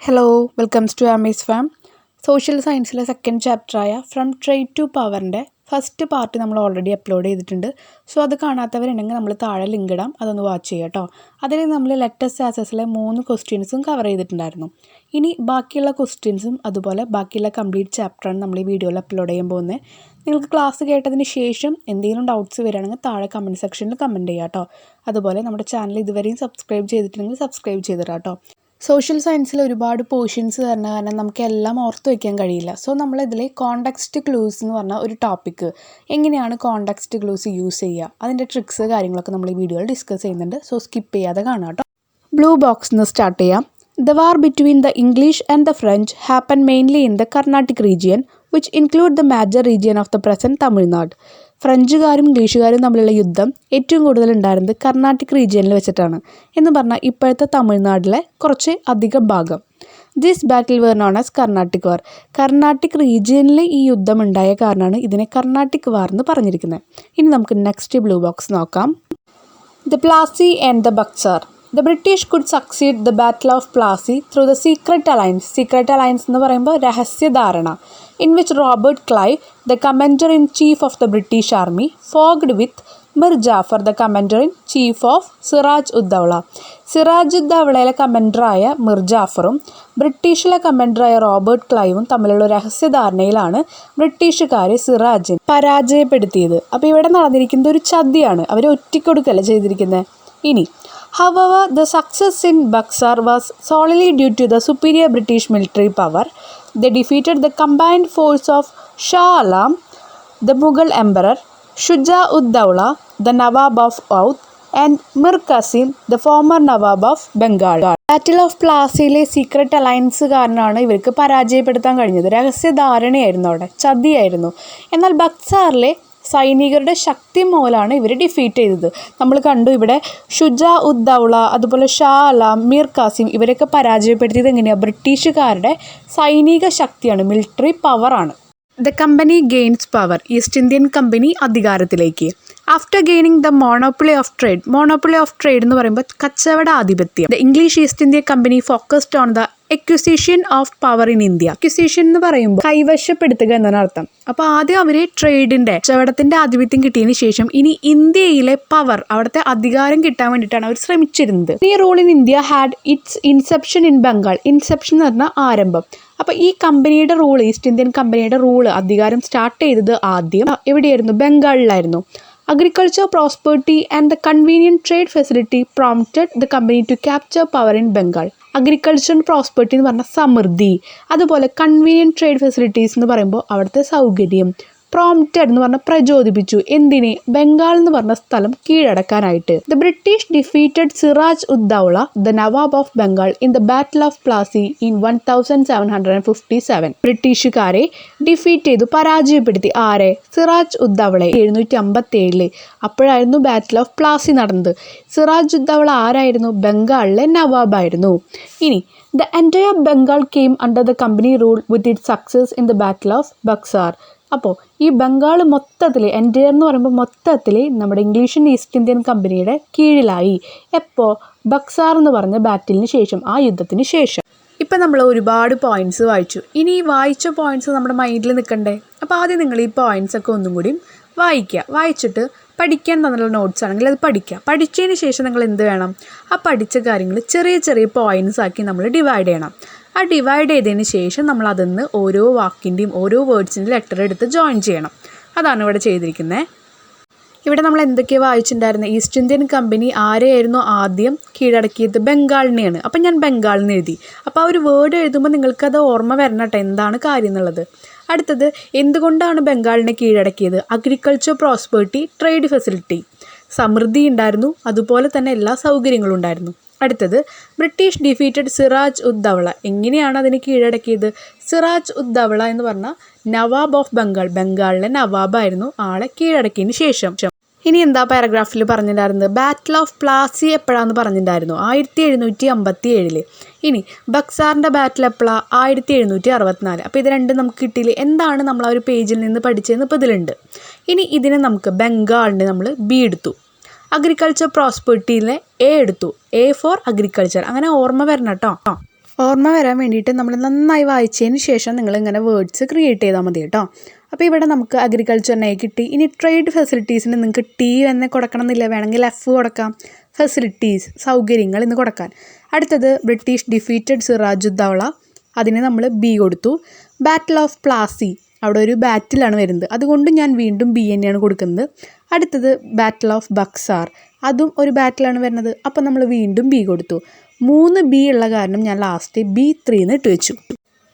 Hello welcomes to Aamis farm. Social സയൻസിലെ second ചാപ്റ്ററായ from trade to പവറിൻ്റെ ഫസ്റ്റ് പാർട്ട് നമ്മൾ ഓൾറെഡി അപ്ലോഡ് ചെയ്തിട്ടുണ്ട്. സോ അത് കാണാത്തവരുണ്ടെങ്കിൽ നമ്മൾ താഴെ ലിങ്ക് ഇടാം, അതൊന്ന് വാച്ച് ചെയ്യുക കേട്ടോ. അതിൽ നമ്മൾ ലെറ്റസ്റ്റ് ആസസിലെ 3 ക്വസ്റ്റ്യൻസും കവർ ചെയ്തിട്ടുണ്ടായിരുന്നു. ഇനി ബാക്കിയുള്ള ക്വസ്റ്റ്യൻസും അതുപോലെ ബാക്കിയുള്ള കംപ്ലീറ്റ് ചാപ്റ്ററാണ് നമ്മൾ ഈ വീഡിയോയിൽ അപ്ലോഡ് ചെയ്യാൻ പോകുന്നത്. നിങ്ങൾക്ക് ക്ലാസ് കേട്ടതിന് ശേഷം എന്തെങ്കിലും ഡൗട്ട്സ് വരികയാണെങ്കിൽ താഴെ കമൻറ്റ് സെക്ഷനിൽ കമൻറ്റ് ചെയ്യുക കേട്ടോ. അതുപോലെ നമ്മുടെ ചാനൽ ഇതുവരെയും സബ്സ്ക്രൈബ് ചെയ്തിട്ടുണ്ടെങ്കിൽ സബ്സ്ക്രൈബ് ചെയ്തിടാം കേട്ടോ. സോഷ്യൽ സയൻസിൽ ഒരുപാട് പോർഷൻസ് തരുന്ന കാരണം നമുക്ക് എല്ലാം ഓർത്ത് വയ്ക്കാൻ കഴിയില്ല. സോ നമ്മളിതിൽ കോണ്ടെക്സ്റ്റ് ക്ലൂസ് എന്ന് പറഞ്ഞ ഒരു ടോപ്പിക്ക്, എങ്ങനെയാണ് കോണ്ടെക്സ്റ്റ് ക്ലൂസ് യൂസ് ചെയ്യുക, അതിൻ്റെ ട്രിക്സ് കാര്യങ്ങളൊക്കെ നമ്മൾ ഈ വീഡിയോയിൽ ഡിസ്കസ് ചെയ്യുന്നുണ്ട്. സോ സ്കിപ്പ് ചെയ്യാതെ കാണാം കേട്ടോ. ബ്ലൂ ബോക്സ് നിന്ന് സ്റ്റാർട്ട് ചെയ്യാം. The war between the English and the French happened mainly in the Carnatic region, which include the major region of the present Tamil Nadu. ഫ്രഞ്ചുകാരും ഇംഗ്ലീഷുകാരും തമ്മിലുള്ള യുദ്ധം ഏറ്റവും കൂടുതൽ ഉണ്ടായിരുന്നത് കർണാട്ടിക് റീജിയനിൽ വെച്ചിട്ടാണ് എന്ന് പറഞ്ഞാൽ ഇപ്പോഴത്തെ തമിഴ്നാട്ടിലെ കുറച്ച് അധികം ഭാഗം. This battle were known as Carnatic war. Carnatic റീജിയനിൽ ഈ യുദ്ധം ഉണ്ടായ കാരണമാണ് ഇതിനെ കർണാട്ടിക് വാർ എന്ന് പറഞ്ഞിരിക്കുന്നത്. ഇനി നമുക്ക് നെക്സ്റ്റ് ബ്ലൂ ബോക്സ് നോക്കാം. The Plassey and the Buxar. The British could succeed the Battle of Plassey through the Secret Alliance. Secret Alliance എന്ന് പറയുമ്പോൾ രഹസ്യധാരണ, in which Robert Clive, the commander-in-chief of the British Army, fought with Mir Jafar, the commander-in-chief of Siraj ud Daulah. സിറാജ്-ഉദ്-ദൗളയിലെ കമാൻഡറായ മിർ ജാഫറും ബ്രിട്ടീഷിലെ കമാൻഡറായ Robert ക്ലൈവും തമ്മിലുള്ള രഹസ്യധാരണയിലാണ് ബ്രിട്ടീഷുകാർ സിറാജിനെ പരാജയപ്പെടുത്തിയത്. അപ്പോൾ ഇവിടെ നടന്നിരിക്കുന്നത് ഒരു ചതിയാണ്, അവരെ ഒറ്റിക്കൊടുക്കല്ല ചെയ്തിരിക്കുന്നത്. ഇനി however, the success in Buxar was solely due to the superior British military power. They defeated the combined force of Shah Alam, the Mughal emperor, Shuja-ud-Dawla, the Nawab of Oudh, and Mir Qasim, the former Nawab of Bengal. Battle of പ്ലാസിയിലെ secret alliance കാരണമാണ് ഇവർക്ക് പരാജയപ്പെടുത്താൻ കഴിഞ്ഞത്. രഹസ്യധാരണയായിരുന്നു, അവിടെ ചതിയായിരുന്നു. എന്നാൽ ബക്സാറിലെ സൈനികരുടെ ശക്തി മൂലമാണ് ഇവർ ഡിഫീറ്റ് ചെയ്തത്. നമ്മൾ കണ്ടു ഇവിടെ ഷുജാ-ഉദ്-ദൗള, അതുപോലെ ഷാ അലാം, മീർ ഖാസിം ഇവരൊക്കെ പരാജയപ്പെടുത്തിയത് എങ്ങനെയാണ്? ബ്രിട്ടീഷുകാരുടെ സൈനിക ശക്തിയാണ്, മിലിറ്ററി പവറാണ്. The company gains power. East Indian company അധികാരത്തിലേക്ക്. After gaining the monopoly of trade. Monopoly of trade എന്ന് പറയുമ്പോൾ കച്ചവട ആധിപത്യം. The English East India company focused on the acquisition of power in India. Acquisition എന്ന് പറയുമ്പോൾ കൈവശപ്പെടുത്തുക എന്നാണ് അർത്ഥം. അപ്പോൾ ആദ്യം അവർ ട്രേഡിൻ്റെ കച്ചവടത്തിൻ്റെ ആധിപത്യം കിട്ടിയതിന് ശേഷം ഇനി ഇന്ത്യയിലെ പവർ, അവിടുത്തെ അധികാരം കിട്ടാൻ വേണ്ടിയിട്ടാണ് അവർ ശ്രമിച്ചിരുന്നത്. ഈ rule in India had it's inception in Bengal. Inception എന്ന് പറഞ്ഞാൽ ആരംഭം. അപ്പോൾ ഈ കമ്പനിയുടെ റൂൾ, ഈസ്റ്റ് ഇന്ത്യൻ കമ്പനിയുടെ റൂള്, അധികാരം സ്റ്റാർട്ട് ചെയ്തത് ആദ്യം എവിടെയായിരുന്നു? ബംഗാളിലായിരുന്നു. Agriculture prosperity and the convenient trade facility prompted the company to capture power in Bengal. Agriculture prosperity എന്ന് പറഞ്ഞാൽ സമൃദ്ധി, അതുപോലെ കൺവീനിയൻറ്റ് ട്രേഡ് ഫെസിലിറ്റീസ് എന്ന് പറയുമ്പോൾ അവിടുത്തെ സൗകര്യം, പ്രോംപ്റ്റഡ് എന്ന് പറഞ്ഞാൽ പ്രചോദിപ്പിച്ചു. എന്തിനെ? ബംഗാൾ എന്ന് പറഞ്ഞ സ്ഥലം കീഴടക്കാനായിട്ട്. The British defeated Siraj ud Daulah, the nawab of Bengal, in the battle of Plassey in 1757. ബ്രിട്ടീഷുകാരെ ഡിഫീറ്റ് ചെയ്തു, പരാജയപ്പെടുത്തി. ആരെ? സിറാജ്-ഉദ്-ദൗളയെ. 757. അപ്പോഴായിരുന്നു ബാറ്റിൽ ഓഫ് പ്ലാസി നടന്നത്. സിറാജ്-ഉദ്-ദൗള ആരായിരുന്നു? ബംഗാളിലെ നവാബായിരുന്നു. ഇനി the entire Bengal came under the company rule with it success in the battle of Buxar. അപ്പോൾ ഈ ബംഗാൾ മൊത്തത്തിൽ, എൻറ്റയർ എന്ന് പറയുമ്പോൾ മൊത്തത്തിൽ നമ്മുടെ ഇംഗ്ലീഷ് ഈസ്റ്റ് ഇന്ത്യൻ കമ്പനിയുടെ കീഴിലായി. എപ്പോൾ? ബക്സാർ എന്ന് പറഞ്ഞ ബാറ്റിലിന് ശേഷം, ആ യുദ്ധത്തിന് ശേഷം. ഇപ്പം നമ്മൾ ഒരുപാട് പോയിൻറ്റ്സ് വായിച്ചു. ഇനി ഈ വായിച്ച പോയിൻറ്റ്സ് നമ്മുടെ മൈൻഡിൽ നിൽക്കണ്ടേ? അപ്പോൾ ആദ്യം നിങ്ങൾ ഈ പോയിൻറ്റ്സൊക്കെ ഒന്നും കൂടി വായിക്കുക. വായിച്ചിട്ട് പഠിക്കാൻ തന്നുള്ള നോട്ട്സ് ആണെങ്കിൽ അത് പഠിക്കുക. പഠിച്ചതിന് ശേഷം നിങ്ങൾ എന്ത് വേണം? ആ പഠിച്ച കാര്യങ്ങൾ ചെറിയ ചെറിയ പോയിൻറ്റ്സ് ആക്കി നമ്മൾ ഡിവൈഡ് ചെയ്യണം. ആ ഡിവൈഡ് ചെയ്തതിന് ശേഷം നമ്മൾ അതിന്ന് ഓരോ വാക്കിൻ്റെയും ഓരോ വേർഡ്സിൻ്റെ ലെറ്റർ എടുത്ത് ജോയിൻ ചെയ്യണം. അതാണ് ഇവിടെ ചെയ്തിരിക്കുന്നത്. ഇവിടെ നമ്മൾ എന്തൊക്കെയാണ് വായിച്ചിട്ടുണ്ടായിരുന്നത്? ഈസ്റ്റ് ഇന്ത്യൻ കമ്പനി ആരെയായിരുന്നു ആദ്യം കീഴടക്കിയത്? ബംഗാളിനെയാണ്. അപ്പം ഞാൻ ബംഗാളിന് എഴുതി. അപ്പോൾ ആ ഒരു വേർഡ് എഴുതുമ്പോൾ നിങ്ങൾക്കത് ഓർമ്മ വരണം കേട്ടോ, എന്താണ് കാര്യം എന്നുള്ളത്. അടുത്തത്, എന്തുകൊണ്ടാണ് ബംഗാളിനെ കീഴടക്കിയത്? അഗ്രികൾച്ചർ പ്രോസ്പെർട്ടി, ട്രേഡ് ഫെസിലിറ്റി, സമൃദ്ധി ഉണ്ടായിരുന്നു, അതുപോലെ തന്നെ എല്ലാ സൗകര്യങ്ങളും ഉണ്ടായിരുന്നു. അടുത്തത്, ബ്രിട്ടീഷ് ഡിഫീറ്റഡ് സിറാജ്-ഉദ്-ദൗള. എങ്ങനെയാണ് അതിനെ കീഴടക്കിയത്? സിറാജ്-ഉദ്-ദൗള എന്ന് പറഞ്ഞാൽ നവാബ് ഓഫ് ബംഗാൾ, ബംഗാളിലെ നവാബായിരുന്നു, ആളെ കീഴടക്കിയതിന് ശേഷം. ഇനി എന്താ പാരഗ്രാഫിൽ പറഞ്ഞിട്ടുണ്ടായിരുന്നത്? ബാറ്റിൽ ഓഫ് പ്ലാസി എപ്പോഴാണെന്ന് പറഞ്ഞിട്ടുണ്ടായിരുന്നു? 1757. ഇനി ബക്സാറിൻ്റെ ബാറ്റിൽ എപ്പോഴാണ്? 1764. അപ്പോൾ ഇത് രണ്ടും നമുക്ക് കിട്ടിയില്ലേ? എന്താണ് നമ്മൾ ആ ഒരു പേജിൽ നിന്ന് പഠിച്ചതെന്ന് ഇപ്പോൾ ഇതിലുണ്ട്. ഇനി ഇതിനെ നമുക്ക് ബംഗാളിന് നമ്മൾ ബി എടുത്തു, അഗ്രികൾച്ചർ പ്രോസ്പെർട്ടിയിലെ എ എടുത്തു, എ ഫോർ അഗ്രികൾച്ചർ. അങ്ങനെ ഓർമ്മ വരണം കേട്ടോ. ഓർമ്മ വരാൻ വേണ്ടിയിട്ട് നമ്മൾ നന്നായി വായിച്ചതിന് ശേഷം നിങ്ങളിങ്ങനെ വേർഡ്സ് ക്രിയേറ്റ് ചെയ്താൽ മതി കേട്ടോ. അപ്പോൾ ഇവിടെ നമുക്ക് അഗ്രികൾച്ചറിനെ കിട്ടി. ഇനി ട്രേഡ് ഫെസിലിറ്റീസിന് നിങ്ങൾക്ക് ടി എന്ന് കൊടുക്കണം എന്നില്ല, വേണമെങ്കിൽ എഫ് കൊടുക്കാം. ഫെസിലിറ്റീസ് സൗകര്യങ്ങൾ എന്ന് കൊടുക്കാൻ. അടുത്തത് ബ്രിട്ടീഷ് ഡിഫീറ്റഡ് സിറാജുദ്ദൗള, അതിന് നമ്മൾ ബി കൊടുത്തു. ബാറ്റിൽ ഓഫ് പ്ലാസി, അവിടെ ഒരു ബാറ്റിലാണ് വരുന്നത്, അതുകൊണ്ട് ഞാൻ വീണ്ടും ബി തന്നെയാണ് കൊടുക്കുന്നത്. അടുത്തത് ബാറ്റിൽ ഓഫ് ബക്സാർ, അതും ഒരു ബാറ്റിലാണ് വരുന്നത്, അപ്പോൾ നമ്മൾ വീണ്ടും ബി കൊടുത്തു. 3 ബി ഉള്ള കാരണം ഞാൻ ലാസ്റ്റ് B3 എന്ന് ഇട്ട് വെച്ചു.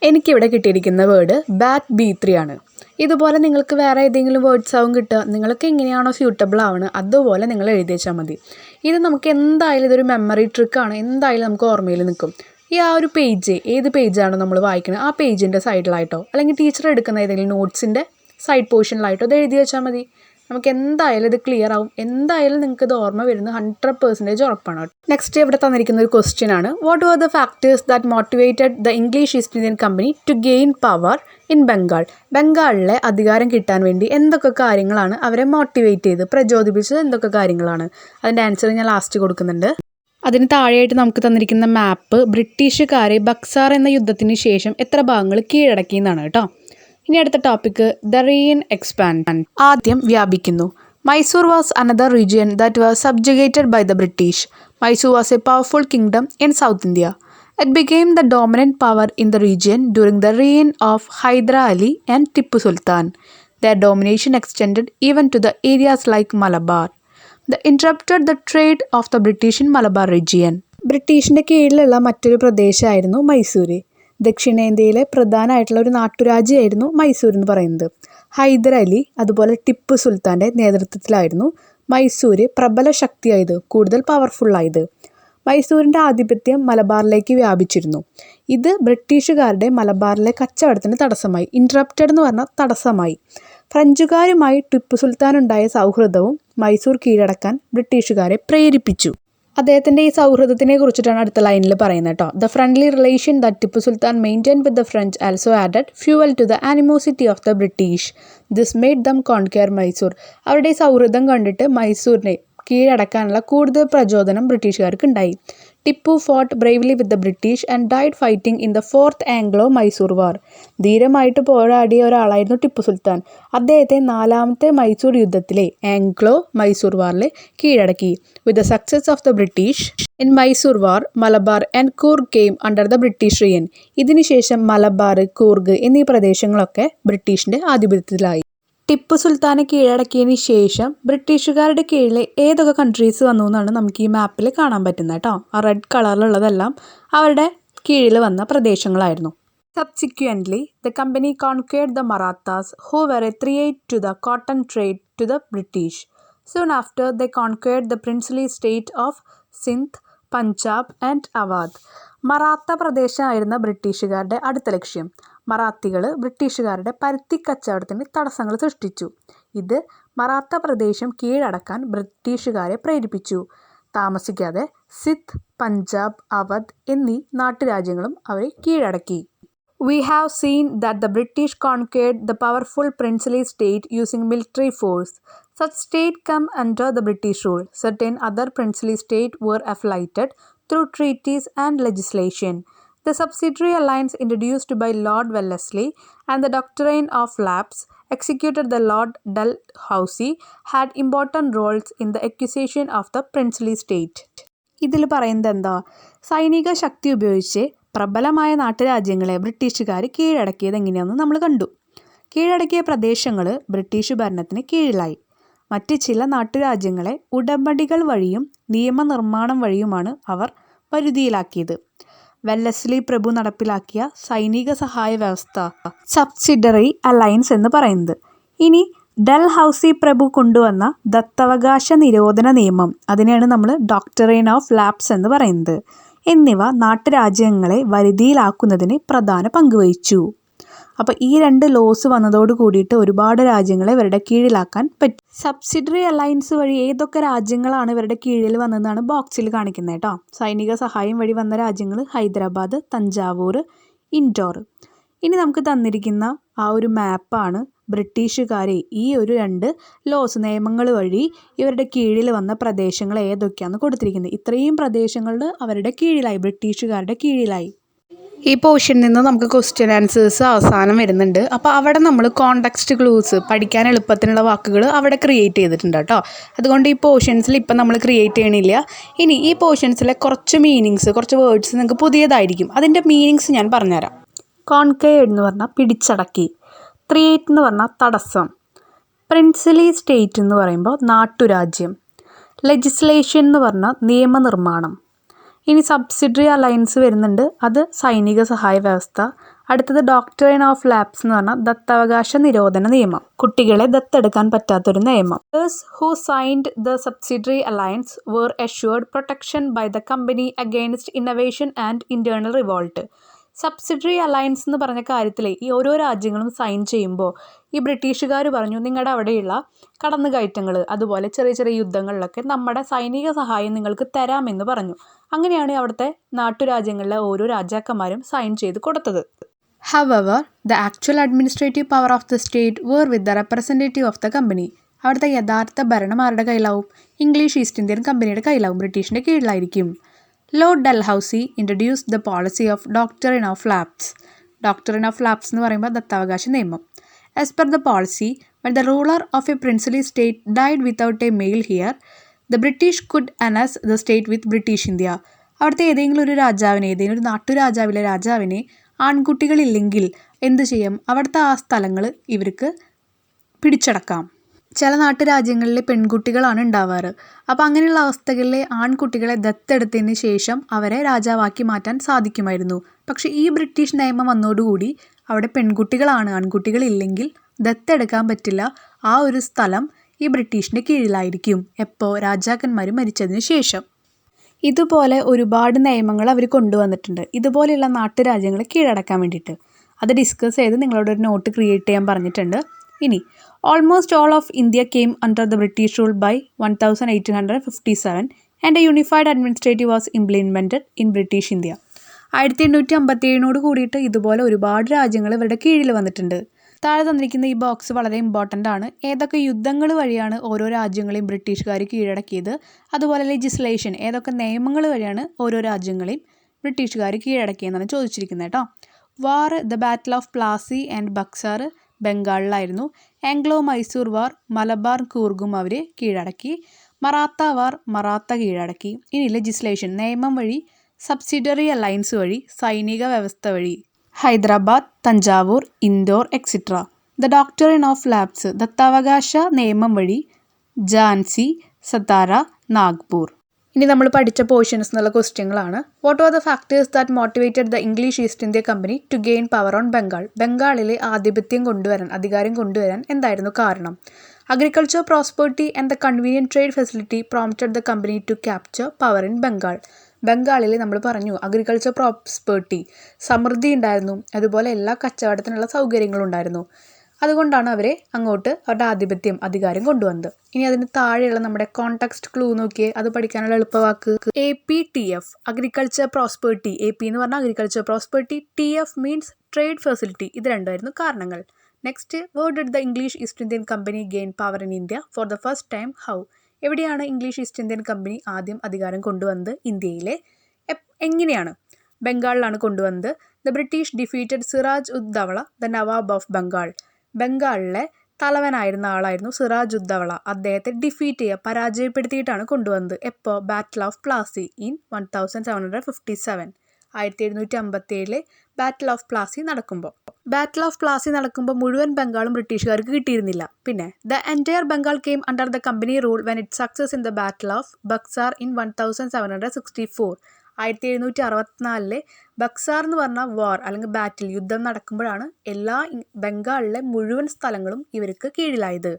എനിക്കിവിടെ കിട്ടിയിരിക്കുന്ന വേർഡ് ബാറ്റ് B3 ആണ്. ഇതുപോലെ നിങ്ങൾക്ക് വേറെ ഏതെങ്കിലും വേർഡ്സ് ആവും കിട്ടുക, നിങ്ങൾക്ക് എങ്ങനെയാണോ സ്യൂട്ടബിൾ ആവുന്നത് അതുപോലെ നിങ്ങൾ എഴുതി വെച്ചാൽ മതി. ഇത് നമുക്ക് എന്തായാലും ഇതൊരു മെമ്മറി ട്രിക്കാണ്, എന്തായാലും നമുക്ക് ഓർമ്മയിൽ നിൽക്കും. ഈ ആ ഒരു പേജ്, ഏത് പേജാണോ നമ്മൾ വായിക്കുന്നത് ആ പേജിൻ്റെ സൈഡിലായിട്ടോ അല്ലെങ്കിൽ ടീച്ചർ എടുക്കുന്ന ഏതെങ്കിലും നോട്ട്സിൻ്റെ സൈഡ് പോർഷനിലായിട്ടോ ഇത് എഴുതി വെച്ചാൽ മതി. നമുക്ക് എന്തായാലും ഇത് ക്ലിയർ ആവും, എന്തായാലും നിങ്ങൾക്ക് ഇത് ഓർമ്മ വരുന്നത് 100% ഉറപ്പാണ്. നെക്സ്റ്റ് ഇവിടെ തന്നിരിക്കുന്ന ഒരു ക്വസ്റ്റ്യൻ ആണ്. What were the factors that motivated the English East Indian company to gain power in Bengal? ബംഗാളിലെ അധികാരം കിട്ടാൻ വേണ്ടി എന്തൊക്കെ കാര്യങ്ങളാണ് അവരെ മോട്ടിവേറ്റ് ചെയ്ത് പ്രചോദിപ്പിച്ചത്, എന്തൊക്കെ കാര്യങ്ങളാണ്? അതിൻ്റെ ആൻസർ ഞാൻ ലാസ്റ്റ് കൊടുക്കുന്നുണ്ട്. അതിന് താഴെയായിട്ട് നമുക്ക് തന്നിരിക്കുന്ന മാപ്പ് ബ്രിട്ടീഷുകാരെ ബക്സാർ എന്ന യുദ്ധത്തിന് ശേഷം എത്ര ഭാഗങ്ങൾ കീഴടക്കി എന്നാണ് കേട്ടോ. ഇനി അടുത്ത ടോപ്പിക്ക് ദ റീൻ എക്സ്പാൻഷൻ, ആദ്യം വ്യാപിക്കുന്നു. Mysore was another region that was subjugated by the British. Mysore was a powerful kingdom in south India. It became the dominant power in the region during the reign of Hyder Ali and Tipu Sultan. Their domination extended even to the areas like Malabar. They interrupted the trade of the British in Malabar region. ബ്രിട്ടീഷിൻ്റെ കീഴിലുള്ള മറ്റൊരു പ്രദേശമായിരുന്നു മൈസൂർ. ദക്ഷിണേന്ത്യയിലെ പ്രധാനമായിട്ടുള്ള ഒരു നാട്ടുരാജ്യമായിരുന്നു മൈസൂർ എന്ന് പറയുന്നത്. ഹൈദർ അലി അതുപോലെ ടിപ്പു സുൽത്താൻ്റെ നേതൃത്വത്തിലായിരുന്നു മൈസൂർ പ്രബല ശക്തിയായത്, കൂടുതൽ പവർഫുള്ളായത്. മൈസൂരിൻ്റെ ആധിപത്യം മലബാറിലേക്ക് വ്യാപിച്ചിരുന്നു. ഇത് ബ്രിട്ടീഷുകാരുടെ മലബാറിലെ കച്ചവടത്തിന് തടസ്സമായി. ഇൻറ്ററപ്റ്റഡ് എന്ന് പറഞ്ഞാൽ തടസ്സമായി. ഫ്രഞ്ചുകാരുമായി ടിപ്പു സുൽത്താനുണ്ടായ സൗഹൃദവും മൈസൂർ കീഴടക്കാൻ ബ്രിട്ടീഷുകാരെ പ്രേരിപ്പിച്ചു. അദ്ദേഹത്തിൻ്റെ ഈ സൗഹൃദത്തിനെ കുറിച്ചിട്ടാണ് അടുത്ത ലൈനിൽ പറയുന്നത് കേട്ടോ. The friendly relation that Tipu Sultan maintain with the French also added fuel to the animosity of the British. This made them conquer Mysore. അവരുടെ സൗഹൃദം കണ്ടിട്ട് മൈസൂരിനെ കീഴടക്കാനുള്ള കൂടുതൽ പ്രചോദനം ബ്രിട്ടീഷുകാർക്ക് ഉണ്ടായി. Tipu fought bravely with the British and died fighting in the 4th Anglo Mysore war. ധീരമായിട്ട് പോരാടിയ ഒരാളായിരുന്നു ടിപ്പു സുൽത്താൻ. അദ്ദേഹത്തെ 4ാമത്തെ മൈസൂർ യുദ്ധത്തിലെ ആംഗ്ലോ മൈസൂർ വാറിൽ കീഴടക്കി. With the success of the British in Mysore war, Malabar and Coorg came under the British reign. ഇതിനുശേഷം മലബാർ, കൂർഗ് എന്നീ പ്രദേശങ്ങളൊക്കെ ബ്രിട്ടീഷിൻ്റെ ആധിപത്യത്തിലായി. ടിപ്പു സുൽത്താനെ കീഴടക്കിയതിന് ശേഷം ബ്രിട്ടീഷുകാരുടെ കീഴിൽ ഏതൊക്കെ കൺട്രീസ് വന്നു എന്നാണ് നമുക്ക് ഈ മാപ്പിൽ കാണാൻ പറ്റുന്നത് കേട്ടോ. ആ റെഡ് കളറിലുള്ളതെല്ലാം അവരുടെ കീഴിൽ വന്ന പ്രദേശങ്ങളായിരുന്നു. Subsequently the company conquered the Marathas who were a threat to the cotton trade to the British. Soon after the conquered the princely state of Sindh, Punjab and Awadh. Maratha പ്രദേശമായിരുന്ന ബ്രിട്ടീഷുകാരുടെ അടുത്ത ലക്ഷ്യം. മറാത്തികൾ ബ്രിട്ടീഷുകാരുടെ പരുത്തി കച്ചവടത്തിന് തടസ്സങ്ങൾ സൃഷ്ടിച്ചു. ഇത് മറാത്ത പ്രദേശം കീഴടക്കാൻ ബ്രിട്ടീഷുകാരെ പ്രേരിപ്പിച്ചു. താമസിക്കാതെ സിന്ധ്, പഞ്ചാബ്, അവധ് എന്നീ നാട്ടുരാജ്യങ്ങളും അവരെ കീഴടക്കി. We have seen that the British conquered the powerful princely state using military force. Such state come under the British rule. Certain other princely states were affiliated through treaties and legislation. The subsidiary alliance introduced by Lord Wellesley and the doctrine of lapse executed by Lord Dalhousie had important roles in the acquisition of the princely state. ഇതിൽ പറയുന്നത് എന്താ? സൈനിക ശക്തി ഉപയോഗിച്ച് പ്രബലമായ നാട്ടുരാജ്യങ്ങളെ ബ്രിട്ടീഷുകാർ കീഴടക്കിയത് എങ്ങനെയാണെന്ന് നമ്മൾ കണ്ടു. കീഴടക്കിയ പ്രദേശങ്ങൾ ബ്രിട്ടീഷ് ഭരണത്തിന് കീഴിലായി. മറ്റ് ചില നാട്ടുരാജ്യങ്ങളെ ഉടമ്പടികൾ വഴിയും നിയമനിർമ്മാണം വഴിയുമാണ് അവർ വരുതിയിലാക്കിയത്. വെല്ലസ്ലി പ്രഭു നടപ്പിലാക്കിയ സൈനിക സഹായ വ്യവസ്ഥ സബ്സിഡറി അലയൻസ് എന്ന് പറയുന്നത്. ഇനി ഡൽഹൌസി പ്രഭു കൊണ്ടുവന്ന ദത്തവകാശ നിരോധന നിയമം, അതിനെയാണ് നമ്മൾ ഡോക്ടറൈൻ ഓഫ് ലാപ്സ് എന്ന് പറയുന്നത്. എന്നിവ നാട്ടുരാജ്യങ്ങളെ വരുതിയിലാക്കുന്നതിന് പ്രധാന പങ്ക് വഹിച്ചു. അപ്പോൾ ഈ 2 ലോസ് വന്നതോട് കൂടിയിട്ട് ഒരുപാട് രാജ്യങ്ങളെ ഇവരുടെ കീഴിലാക്കാൻ പറ്റും. സബ്സിഡറി അലയൻസ് വഴി ഏതൊക്കെ രാജ്യങ്ങളാണ് ഇവരുടെ കീഴിൽ വന്നതെന്നാണ് ബോക്സിൽ കാണിക്കുന്നത് കേട്ടോ. സൈനിക സഹായം വഴി വന്ന രാജ്യങ്ങൾ ഹൈദരാബാദ്, തഞ്ചാവൂർ, ഇൻഡോർ. ഇനി നമുക്ക് തന്നിരിക്കുന്ന ആ ഒരു മാപ്പാണ് ബ്രിട്ടീഷുകാരെ ഈ ഒരു 2 ലോസ് നിയമങ്ങൾ വഴി ഇവരുടെ കീഴിൽ വന്ന പ്രദേശങ്ങൾ ഏതൊക്കെയാണെന്ന് കൊടുത്തിരിക്കുന്നത്. ഇത്രയും പ്രദേശങ്ങളിൽ അവരുടെ കീഴിലായി, ബ്രിട്ടീഷുകാരുടെ കീഴിലായി. ഈ പോർഷനിൽ നിന്ന് നമുക്ക് ക്വസ്റ്റ്യൻ ആൻസേഴ്സ് അവസാനം വരുന്നുണ്ട്. അപ്പോൾ അവിടെ നമ്മൾ കോണ്ടെക്സ്റ്റ് ക്ലൂസ് പഠിക്കാൻ എളുപ്പത്തിനുള്ള വാക്കുകൾ അവിടെ ക്രിയേറ്റ് ചെയ്തിട്ടുണ്ട് കേട്ടോ. അതുകൊണ്ട് ഈ പോർഷൻസിൽ ഇപ്പം നമ്മൾ ക്രിയേറ്റ് ചെയ്യണില്ല. ഇനി ഈ പോർഷൻസിലെ കുറച്ച് മീനിങ്സ്, കുറച്ച് വേർഡ്സ് നിങ്ങൾക്ക് പുതിയതായിരിക്കും. അതിൻ്റെ മീനിങ്സ് ഞാൻ പറഞ്ഞുതരാം. കോൺകേർഡ് എന്ന് പറഞ്ഞാൽ പിടിച്ചടക്കി, ക്രിയേറ്റ് എന്ന് പറഞ്ഞാൽ തടസ്സം, പ്രിൻസിലി സ്റ്റേറ്റ് എന്ന് പറയുമ്പോൾ നാട്ടുരാജ്യം, ലെജിസ്ലേഷൻ എന്ന് പറഞ്ഞാൽ നിയമനിർമ്മാണം. ഇനി സബ്സിഡറി അലയൻസ് വരുന്നുണ്ട്, അത് സൈനിക സഹായ വ്യവസ്ഥ. അടുത്തത് ഡോക്ട്രൈൻ ഓഫ് ലാപ്സ് എന്ന് പറഞ്ഞാൽ ദത്തവകാശ നിരോധന നിയമം, കുട്ടികളെ ദത്തെടുക്കാൻ പറ്റാത്തൊരു നിയമം. Those who signed the subsidiary alliance were assured protection by the company against innovation and internal revolt. Subsidiary alliance എന്ന് പറഞ്ഞ കാര്യത്തിൽ ഈ ഓരോ രാജ്യങ്ങളും സൈൻ ചെയ്യുമ്പോൾ ഈ ബ്രിട്ടീഷുകാർ പറഞ്ഞു, നിങ്ങളുടെ അവിടെയുള്ള കടന്നുകയറ്റങ്ങൾ അതുപോലെ ചെറിയ ചെറിയ യുദ്ധങ്ങളിലൊക്കെ നമ്മുടെ സൈനിക സഹായം നിങ്ങൾക്ക് തരാമെന്ന് പറഞ്ഞു. അങ്ങനെയാണ് അവിടുത്തെ നാട്ടുരാജ്യങ്ങളിലെ ഓരോ രാജാക്കന്മാരും സൈൻ ചെയ്ത് കൊടുത്തത്. However, the actual administrative power of the state were with the representative of the company. അവിടുത്തെ യഥാർത്ഥ ഭരണം ആരുടെ കയ്യിലാവും? ഇംഗ്ലീഷ് ഈസ്റ്റ് ഇന്ത്യൻ കമ്പനിയുടെ കയ്യിലാവും, ബ്രിട്ടീഷിൻ്റെ കീഴിലായിരിക്കും. Lord Dalhousie introduced the policy of doctrine of lapse. Doctrine of lapse എന്ന് പറയുമ്പോൾ ദത്താവകാശ നിയമം. As per the policy, when the ruler of a princely state died without a male heir, the British could annex the state with British India. അവിടുത്തെ ഏതെങ്കിലും ഒരു രാജാവിനെ, ഏതെങ്കിലും ഒരു നാട്ടുരാജാവിലെ രാജാവിനെ ആൺകുട്ടികളില്ലെങ്കിൽ എന്ത് ചെയ്യും? അവിടുത്തെ ആ സ്ഥലങ്ങൾ ഇവർക്ക് പിടിച്ചടക്കാം. ചില നാട്ടുരാജ്യങ്ങളിൽ പെൺകുട്ടികളാണ് ഉണ്ടാവാറ്. അപ്പോൾ അങ്ങനെയുള്ള അവസ്ഥകളിൽ ആൺകുട്ടികളെ ദത്തെടുത്തതിന് ശേഷം അവരെ രാജാവാക്കി മാറ്റാൻ സാധിക്കുമായിരുന്നു. പക്ഷേ ഈ ബ്രിട്ടീഷ് നിയമം വന്നതോടുകൂടി അവിടെ പെൺകുട്ടികളാണ്, ആൺകുട്ടികളില്ലെങ്കിൽ ദത്തെടുക്കാൻ പറ്റില്ല. ആ ഒരു സ്ഥലം ഈ ബ്രിട്ടീഷിൻ്റെ കീഴിലായിരിക്കും. എപ്പോൾ? രാജാക്കന്മാർ മരിച്ചതിന് ശേഷം. ഇതുപോലെ ഒരുപാട് നിയമങ്ങൾ അവർ കൊണ്ടുവന്നിട്ടുണ്ട് ഇതുപോലെയുള്ള നാട്ടുരാജ്യങ്ങളെ കീഴടക്കാൻ വേണ്ടിയിട്ട്. അത് ഡിസ്കസ് ചെയ്ത് നിങ്ങളോട് ഒരു നോട്ട് ക്രിയേറ്റ് ചെയ്യാൻ പറഞ്ഞിട്ടുണ്ട്. ഇനി almost all of India came under the British rule by 1857 and a unified administrative was implemented in British India. 1857 കൂടിയിട്ട് ഇതുപോലെ ഒരുപാട് രാജ്യങ്ങൾ ഇവരുടെ കീഴിൽ വന്നിട്ടുണ്ട്. താഴെ തന്നിരിക്കുന്ന ഈ ബോക്സ് വളരെ ഇമ്പോർട്ടൻ്റ് ആണ്. ഏതൊക്കെ യുദ്ധങ്ങൾ വഴിയാണ് ഓരോ രാജ്യങ്ങളെയും ബ്രിട്ടീഷുകാർ കീഴടക്കിയത്, അതുപോലെ ലെജിസ്ലേഷൻ, ഏതൊക്കെ നിയമങ്ങൾ വഴിയാണ് ഓരോ രാജ്യങ്ങളെയും ബ്രിട്ടീഷുകാർ കീഴടക്കിയെന്നാണ് ചോദിച്ചിരിക്കുന്നത് കേട്ടോ. War, the battle of Plassey and Buxar ബംഗാളിലായിരുന്നു. ആംഗ്ലോ മൈസൂർ വാർ, മലബാർ കൂർഗും അവർ കീഴടക്കി. മറാത്ത വാർ, മറാത്ത കീഴടക്കി. ഇനി ലെജിസ്ലേഷൻ, നിയമം വഴി. സബ്സിഡറി അലയൻസ് വഴി, സൈനിക വ്യവസ്ഥ വഴി. Hyderabad, Thanjavur, Indore etcetera. The doctrine of lapse, ദത്താവകാശ നിയമം വഴി. ഝാൻസി, സതാര, നാഗ്പൂർ. ഇനി നമ്മൾ പഠിച്ച പോർഷൻസ് എന്നുള്ള ക്വസ്റ്റ്യങ്ങളാണ്. What are the factors that motivated the English East India company to gain power on Bengal? ബംഗാളിലെ ആധിപത്യം കൊണ്ടുവരാൻ, അധികാരം കൊണ്ടുവരാൻ എന്തായിരുന്നു കാരണം? Agriculture prosperity and the convenient trade facility prompted the company to capture power in Bengal. ബംഗാളിൽ നമ്മൾ പറഞ്ഞു അഗ്രികൾച്ചർ പ്രോസ്പെറിറ്റി, സമൃദ്ധി ഉണ്ടായിരുന്നു, അതുപോലെ എല്ലാ കച്ചവടത്തിനുള്ള സൗകര്യങ്ങളും ഉണ്ടായിരുന്നു. അതുകൊണ്ടാണ് അവരെ അങ്ങോട്ട് അവരുടെ ആധിപത്യം, അധികാരം കൊണ്ടുവന്നത്. ഇനി അതിന് താഴെയുള്ള നമ്മുടെ കോണ്ടെക്സ്റ്റ് ക്ലൂ നോക്കിയേ, അത് പഠിക്കാനുള്ള എളുപ്പവാക്ക്. APTF, agriculture prosperity. AP എന്ന് പറഞ്ഞാൽ agriculture prosperity, TF means trade facility. ഇത് രണ്ടായിരുന്നു കാരണങ്ങൾ. Next, where did the English East Indian company gain power in India for the first time? How? എവിടെയാണ് ഇംഗ്ലീഷ് ഈസ്റ്റ് ഇന്ത്യൻ കമ്പനി ആദ്യം അധികാരം കൊണ്ടുവന്നത് ഇന്ത്യയിലെ? എങ്ങനെയാണ്? ബംഗാളിലാണ് കൊണ്ടുവന്നത്. ദ ബ്രിട്ടീഷ് ഡിഫീറ്റഡ് സിറാജ് ഉദ് ദൗള, ദ നവാബ് ഓഫ് ബംഗാൾ. ബംഗാളിലെ തലവനായിരുന്ന ആളായിരുന്നു സിറാജ് ഉദ് ദൗള. അദ്ദേഹത്തെ ഡിഫീറ്റ് ചെയ്യുക, പരാജയപ്പെടുത്തിയിട്ടാണ് കൊണ്ടുവന്നത്. എപ്പോൾ? Battle of Plassey in 1757, 1757 battle of Plassey നടക്കുമ്പോൾ. ബാറ്റിൽ ഓഫ് പ്ലാസി നടക്കുമ്പോൾ മുഴുവൻ ബംഗാളും ബ്രിട്ടീഷുകാർക്ക് കിട്ടിയിരുന്നില്ല. പിന്നെ the entire Bengal came under the company rule when it success in the battle of Buxar in 1764, 1764 Buxar എന്ന് പറഞ്ഞ വാർ അല്ലെങ്കിൽ ബാറ്റിൽ, യുദ്ധം നടക്കുമ്പോഴാണ് എല്ലാ ബംഗാളിലെ മുഴുവൻ സ്ഥലങ്ങളും ഇവർക്ക് കീഴിലായത്.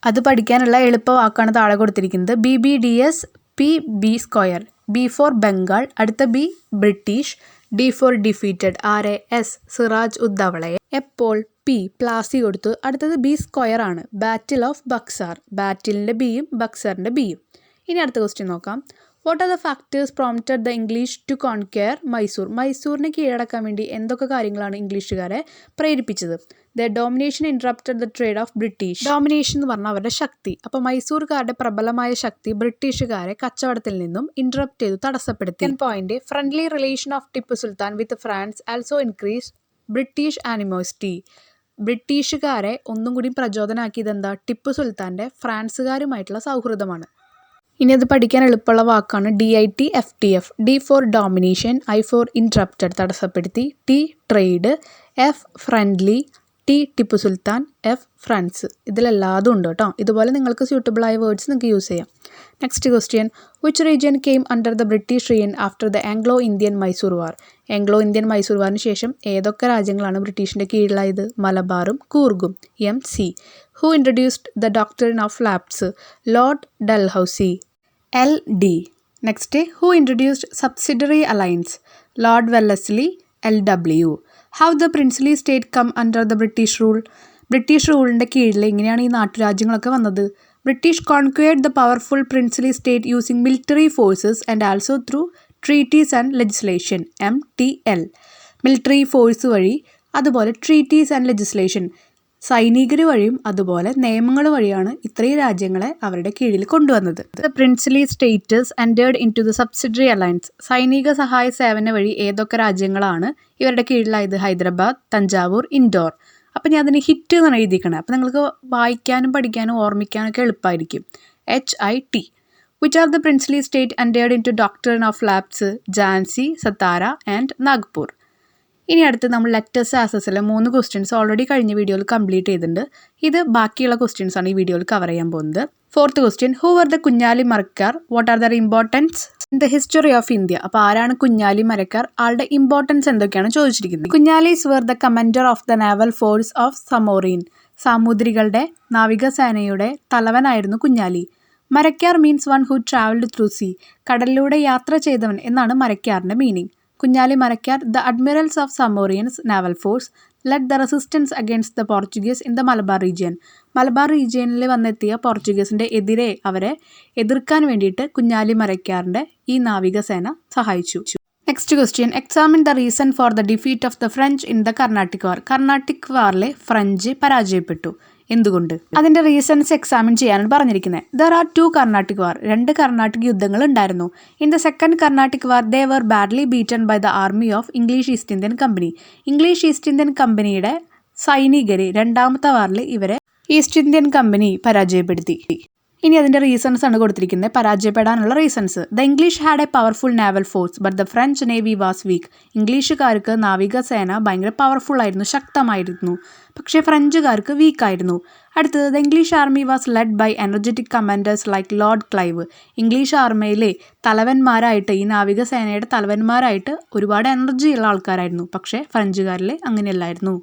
അത് പഠിക്കാനുള്ള എളുപ്പവാക്കാണ് താഴെ കൊടുത്തിരിക്കുന്നത്. BBDS, PB സ്ക്വയർ. B ഫോർ ബംഗാൾ, അടുത്ത B British, D for defeated. ആരെ? S സിറാജ് ഉദ് ദൗളയെ. എപ്പോൾ? P പ്ലാസി കൊടുത്തു. അടുത്തത് B സ്ക്വയർ ആണ്, ബാറ്റിൽ ഓഫ് ബക്സാർ. ബാറ്റിലിൻ്റെ Bയും ബക്സാറിൻ്റെ Bയും. ഇനി അടുത്ത ക്വസ്റ്റ്യൻ നോക്കാം. What are the factors prompted the English to conquer Mysore? മൈസൂരിനെ കീഴടക്കാൻ വേണ്ടി എന്തൊക്കെ കാര്യങ്ങളാണ് ഇംഗ്ലീഷുകാരെ പ്രേരിപ്പിച്ചത്? The domination interrupted the trade of British. Domination എന്ന് പറഞ്ഞാൽ അവരുടെ ശക്തി. അപ്പോൾ മൈസൂർക്കാരുടെ പ്രബലമായ ശക്തി ബ്രിട്ടീഷുകാരെ കച്ചവടത്തിൽ നിന്നും ഇൻട്രപ്റ്റ് ചെയ്തു, തടസ്സപ്പെടുത്തി. Point, friendly relation of Tipu Sultan with France also increase British animosity. ബ്രിട്ടീഷുകാരെ ഒന്നും കൂടി പ്രചോദനമാക്കിയത് എന്താ? ടിപ്പു സുൽത്താൻ്റെ ഫ്രാൻസുകാരുമായിട്ടുള്ള സൗഹൃദമാണ്. ഇനി അത് പഠിക്കാൻ എളുപ്പമുള്ള വാക്കാണ് DIT-FTF. D for domination, I for interrupted തടസ്സപ്പെടുത്തി, T trade, F friendly, T Tipu Sultan, F France. ഇതിലെല്ലാതും ഉണ്ട് കേട്ടോ. ഇതുപോലെ നിങ്ങൾക്ക് സ്യൂട്ടബിളായ വേർഡ്സ് നിങ്ങൾക്ക് യൂസ് ചെയ്യാം. Next question, which region came under the British reign after the Anglo Indian Mysore war? Anglo Indian Mysore വാറിന് ശേഷം ഏതൊക്കെ രാജ്യങ്ങളാണ് ബ്രിട്ടീഷിൻ്റെ കീഴിലായത്? മലബാറും കൂർഗും. MC. Who introduced the doctrine of lapse? Lord Dalhousie. LD. Next, who introduced subsidiary alliance? Lord Wellesley. LW. How the princely state come under the British rule? British റൂളിൻ്റെ കീഴിൽ എങ്ങനെയാണ് ഈ നാട്ടുരാജ്യങ്ങളൊക്കെ വന്നത്? British conquered the powerful princely state using military forces and also through treaties and legislation. MTL. Military force വഴി, അതുപോലെ treaties and legislation, സൈനികർ വഴിയും അതുപോലെ നിയമങ്ങൾ വഴിയാണ് ഇത്രയും രാജ്യങ്ങളെ അവരുടെ കീഴിൽ കൊണ്ടുവന്നത്. The princely states entered into the subsidiary alliance. സൈനിക സഹായ സേവന വഴി ഏതൊക്കെ രാജ്യങ്ങളാണ് ഇവരുടെ കീഴിലായത്? ഹൈദരാബാദ്, തഞ്ചാവൂർ, ഇൻഡോർ. അപ്പം ഞാൻ അതിന് ഹിറ്റ് എന്നാണ് എഴുതിക്കണേ. അപ്പം നിങ്ങൾക്ക് വായിക്കാനും പഠിക്കാനും ഓർമ്മിക്കാനൊക്കെ എളുപ്പമായിരിക്കും. HIT. Which are the princely state entered into doctrine of lapse? Jhansi, Satara and Nagpur. ഇനി അടുത്ത് നമ്മൾ ലെറ്റേഴ്സ് ആസസിലെ 3 ക്വസ്റ്റ്യൻസ് ഓൾറെഡി കഴിഞ്ഞ വീഡിയോയിൽ കംപ്ലീറ്റ് ചെയ്തിട്ടുണ്ട്. ഇത് ബാക്കിയുള്ള ക്വസ്റ്റ്യൻസ് ആണ് ഈ വീഡിയോയിൽ കവർ ചെയ്യാൻ പോകുന്നത്. 4th question, who were the Kunjali Marakkar? What are their importance in the history of India? അപ്പോൾ ആരാണ് കുഞ്ഞാലി മരക്കാർ? ആളുടെ ഇമ്പോർട്ടൻസ് എന്തൊക്കെയാണ് ചോദിച്ചിരിക്കുന്നത്. Kunjalis were the commander of the naval force of Zamorin. സാമൂദ്രികളുടെ നാവികസേനയുടെ തലവനായിരുന്നു Kunjali. Marakkar means one who travelled through sea. കടലിലൂടെ യാത്ര ചെയ്തവൻ എന്നാണ് മരക്കാറിൻ്റെ മീനിങ്. Kunjali Marakkar, the admirals of Zamorins naval force, led the resistance against the Portuguese in the Malabar region. Malabar റീജിയനിൽ വന്നെത്തിയ പോർച്ചുഗീസിൻ്റെ എതിരെ അവരെ എതിർക്കാൻ വേണ്ടിയിട്ട് കുഞ്ഞാലി മരക്കാറിൻ്റെ ഈ നാവികസേന സഹായിച്ചു. Next question, examine the reason for the defeat of the French in the Carnatic war. Carnatic വാറിലെ ഫ്രഞ്ച് പരാജയപ്പെട്ടു. എന്തുകൊണ്ട്? അതിൻ്റെ റീസൺസ് എക്സാമിൻ ചെയ്യാനാണ് പറഞ്ഞിരിക്കുന്നത്. There are 2 Carnatic war. 2 Carnatic യുദ്ധങ്ങൾ ഉണ്ടായിരുന്നു. In the second Carnatic war they were badly beaten by the army of English East Indian company. English East Indian കമ്പനിയുടെ സൈനികർ രണ്ടാമത്തെ വാറിൽ ഇവരെ ഈസ്റ്റ് ഇന്ത്യൻ കമ്പനി പരാജയപ്പെടുത്തി. ഇനി അതിൻ്റെ റീസൺസ് ആണ് കൊടുത്തിരിക്കുന്നത്, പരാജയപ്പെടാനുള്ള reasons. The English had a powerful naval force but the French navy was weak. ഇംഗ്ലീഷുകാർക്ക് നാവികസേന ഭയങ്കര പവർഫുൾ ആയിരുന്നു, ശക്തമായിരുന്നു. പക്ഷേ ഫ്രഞ്ചുകാർക്ക് വീക്കായിരുന്നു. അടുത്തത്, the English army was led by energetic commanders like Lord Clive. English ആർമിയിലെ തലവന്മാരായിട്ട്, ഈ നാവികസേനയുടെ തലവന്മാരായിട്ട് ഒരുപാട് എനർജിയുള്ള ആൾക്കാരായിരുന്നു. പക്ഷേ ഫ്രഞ്ചുകാരിൽ അങ്ങനെയല്ലായിരുന്നു.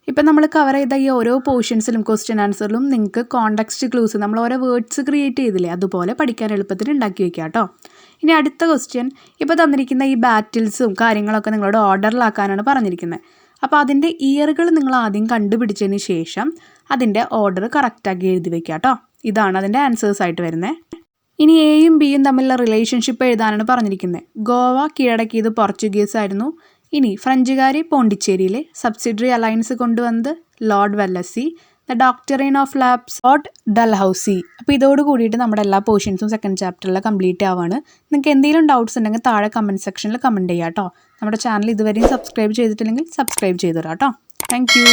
ഇപ്പം നമ്മൾ കവർ ചെയ്ത ഈ ഓരോ പോർഷൻസിലും ക്വസ്റ്റ്യൻ ആൻസറിലും നിങ്ങൾക്ക് കോണ്ടെക്സ്റ്റ് ക്ലൂസ്, നമ്മൾ ഓരോ വേർഡ്സ് ക്രിയേറ്റ് ചെയ്തില്ലേ, അതുപോലെ പഠിക്കാൻ എളുപ്പത്തിൽ ഉണ്ടാക്കി വയ്ക്കുക കേട്ടോ. ഇനി അടുത്ത ക്വസ്റ്റ്യൻ, ഇപ്പോൾ തന്നിരിക്കുന്ന ഈ ബാറ്റിൽസും കാര്യങ്ങളൊക്കെ നിങ്ങളോട് ഓർഡറിലാക്കാനാണ് പറഞ്ഞിരിക്കുന്നത്. അപ്പോൾ അതിൻ്റെ ഇയറുകൾ നിങ്ങൾ ആദ്യം കണ്ടുപിടിച്ചതിന് ശേഷം അതിൻ്റെ ഓർഡർ കറക്റ്റാക്കി എഴുതി വയ്ക്കുക കേട്ടോ. ഇതാണ് അതിൻ്റെ ആൻസേഴ്സ് ആയിട്ട് വരുന്നത്. ഇനി എയും ബിയും തമ്മിലുള്ള റിലേഷൻഷിപ്പ് എഴുതാനാണ് പറഞ്ഞിരിക്കുന്നത്. ഗോവ കീഴടക്കിയത് പോർച്ചുഗീസ് ആയിരുന്നു. ഇനി ഫ്രഞ്ചുകാർ പോണ്ടിച്ചേരിയിലെ സബ്സിഡറി അലയൻസ് കൊണ്ടുവന്നത് Lord വെല്ലസി. The doctrine of lapse Lord Dalhousie. അപ്പോൾ ഇതോട് കൂടിയിട്ട് നമ്മുടെ എല്ലാ പോർഷൻസും സെക്കൻഡ് ചാപ്റ്ററിൽ കംപ്ലീറ്റ് ആവുകയാണ്. നിങ്ങൾക്ക് എന്തെങ്കിലും ഡൗട്ട്സ് ഉണ്ടെങ്കിൽ താഴെ കമൻറ്റ് സെക്ഷനിൽ കമൻറ്റ് ചെയ്യാം കേട്ടോ. നമ്മുടെ ചാനൽ ഇതുവരെയും സബ്സ്ക്രൈബ് ചെയ്തിട്ടില്ലെങ്കിൽ സബ്സ്ക്രൈബ് ചെയ്തു തരാം കേട്ടോ. Thank you.